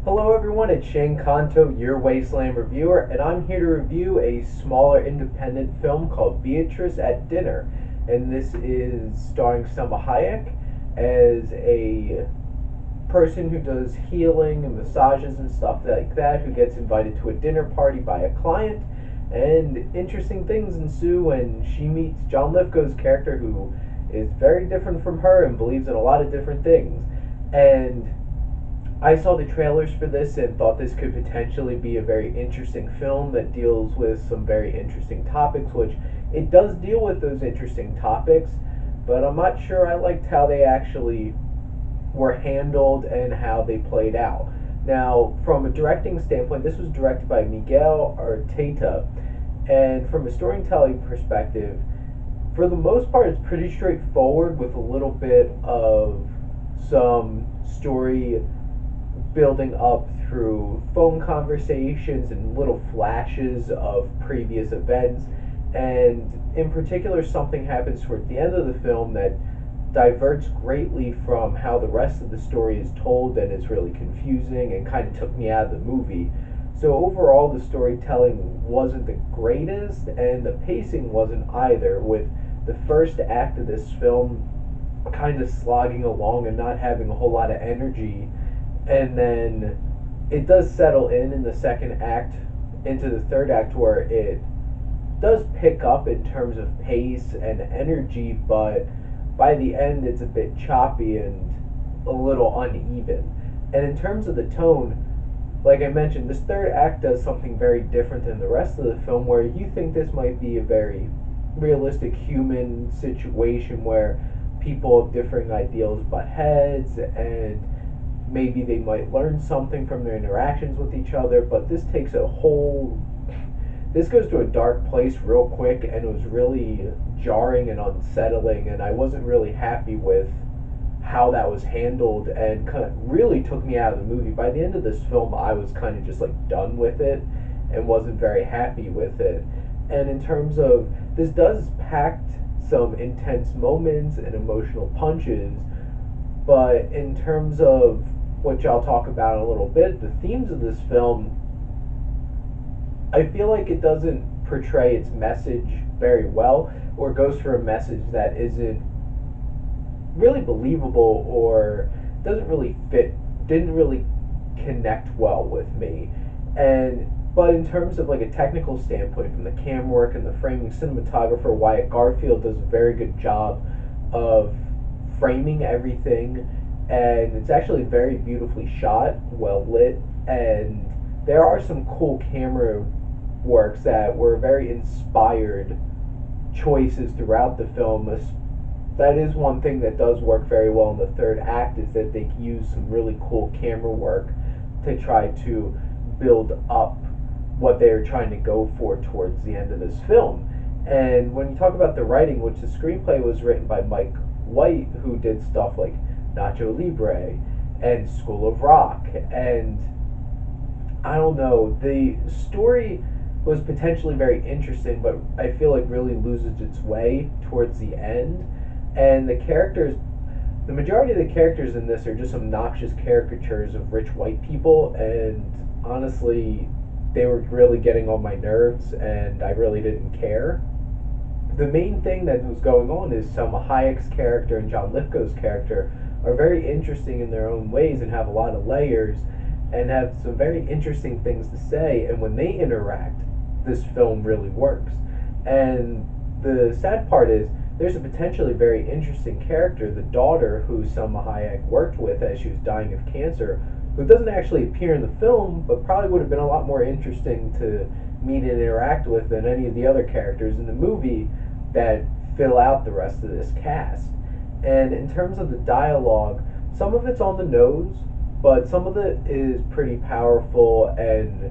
Hello everyone, it's Shane Kanto, your Wasteland reviewer, and I'm here to review a smaller independent film called Beatriz at Dinner. And this is starring Selma Hayek as a person who does healing and massages and stuff like that, who gets invited to a dinner party by a client, and interesting things ensue when she meets John Lithgow's character, who is very different from her and believes in a lot of different things. And I saw the trailers for this and thought this could potentially be a very interesting film that deals with some very interesting topics, which it does deal with those interesting topics, but I'm not sure I liked how they actually were handled and how they played out. Now, from a directing standpoint, this was directed by Miguel Arteta, and from a storytelling perspective, for the most part, it's pretty straightforward with a little bit of some story building up through phone conversations and little flashes of previous events. And in particular, something happens toward the end of the film that diverts greatly from how the rest of the story is told, and it's really confusing and kind of took me out of the movie. So overall, the storytelling wasn't the greatest, and the pacing wasn't either, with the first act of this film kind of slogging along and not having a whole lot of energy, and then it does settle in the second act into the third act, where it does pick up in terms of pace and energy, but by the end it's a bit choppy and a little uneven. And in terms of the tone, like I mentioned, this third act does something very different than the rest of the film, where you think this might be a very realistic human situation where people of differing ideals butt heads, and maybe they might learn something from their interactions with each other. But this goes to a dark place real quick, and it was really jarring and unsettling, and I wasn't really happy with how that was handled, and kind of really took me out of the movie. By the end of this film, I was kind of just like done with it and wasn't very happy with it. And in terms of, this does pack some intense moments and emotional punches, but in terms of, which I'll talk about in a little bit, the themes of this film, I feel like it doesn't portray its message very well, or goes for a message that isn't really believable, or doesn't really fit, didn't really connect well with me. And but in terms of like a technical standpoint, from the camera work and the framing, cinematographer Wyatt Garfield does a very good job of framing everything, and it's actually very beautifully shot, well lit, and there are some cool camera works that were very inspired choices throughout the film. That is one thing that does work very well in the third act, is that they use some really cool camera work to try to build up what they're trying to go for towards the end of this film. And when you talk about the writing, which the screenplay was written by Mike White, who did stuff like Nacho Libre and School of Rock, and I don't know, the story was potentially very interesting, but I feel like really loses its way towards the end. And the majority of the characters in this are just obnoxious caricatures of rich white people, and honestly, they were really getting on my nerves, and I really didn't care. The main thing that was going on is Selma Hayek's character and John Lithgow's character are very interesting in their own ways and have a lot of layers and have some very interesting things to say, and when they interact, this film really works. And the sad part is, there's a potentially very interesting character, the daughter who Selma Hayek worked with as she was dying of cancer, who doesn't actually appear in the film, but probably would have been a lot more interesting to meet and interact with than any of the other characters in the movie that fill out the rest of this cast. And in terms of the dialogue, some of it's on the nose, but some of it is pretty powerful, and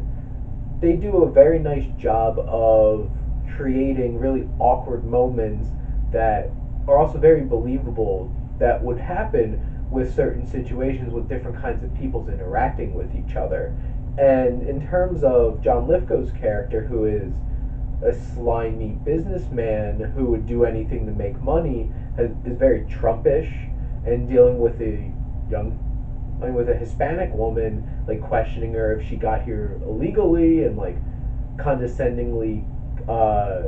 they do a very nice job of creating really awkward moments that are also very believable, that would happen with certain situations with different kinds of peoples interacting with each other. And in terms of John Lithgow's character, who is a slimy businessman who would do anything to make money, is very Trumpish, and dealing with a young I mean, with a Hispanic woman, like questioning her if she got here illegally and like condescendingly uh,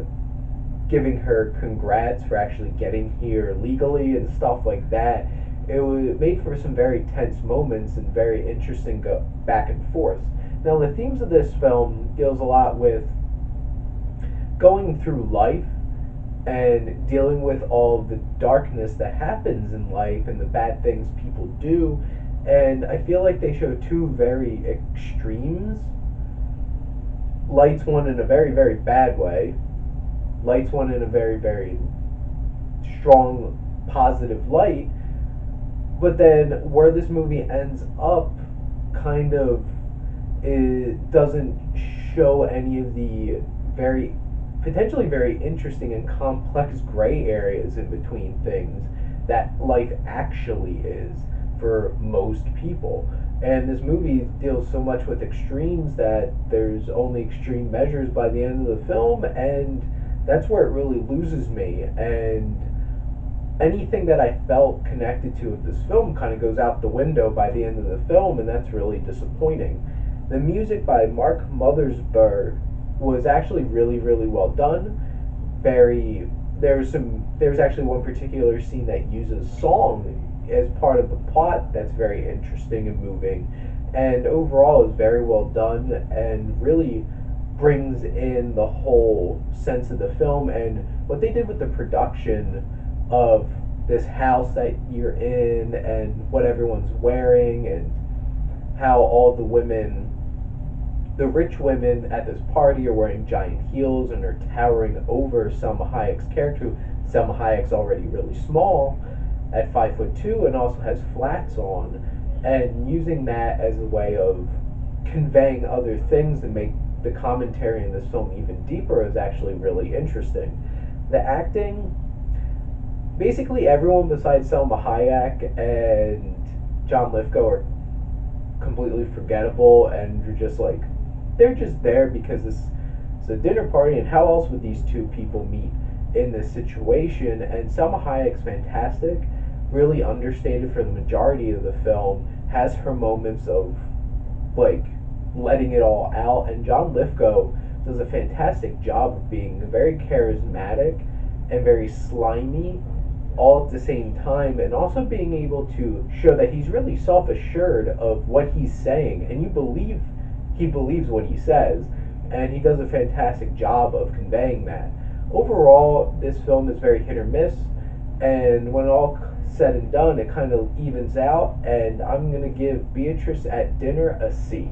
giving her congrats for actually getting here legally and stuff like that. It made for some very tense moments and very interesting go back and forth. Now, the themes of this film deals a lot with going through life and dealing with all the darkness that happens in life and the bad things people do. And I feel like they show two very extremes. Lights one in a very, very bad way, lights one in a very, very strong, positive light. But then where this movie ends up kind of it doesn't show any of the very potentially very interesting and complex gray areas in between things that life actually is for most people. And this movie deals so much with extremes that there's only extreme measures by the end of the film, and that's where it really loses me. And anything that I felt connected to with this film kind of goes out the window by the end of the film, and that's really disappointing. The music by Mark Mothersbaugh was actually really, really well done. Very there's actually one particular scene that uses song as part of the plot that's very interesting and moving, and overall is very well done and really brings in the whole sense of the film and what they did with the production of this house that you're in and what everyone's wearing and how all the women, the rich women at this party, are wearing giant heels and are towering over Selma Hayek's character. Selma Hayek's already really small at 5'2" and also has flats on, and using that as a way of conveying other things to make the commentary in this film even deeper is actually really interesting. The acting, basically everyone besides Selma Hayek and John Lithgow are completely forgettable, and you're just like, they're just there because this is a dinner party, and how else would these two people meet in this situation? And Selma Hayek's fantastic, really understated for the majority of the film, has her moments of like letting it all out, and John Lithgow does a fantastic job of being very charismatic and very slimy all at the same time, and also being able to show that he's really self-assured of what he's saying, and you believe he believes what he says, and he does a fantastic job of conveying that. Overall, this film is very hit or miss, and when all said and done, it kind of evens out, and I'm going to give Beatriz at Dinner a C.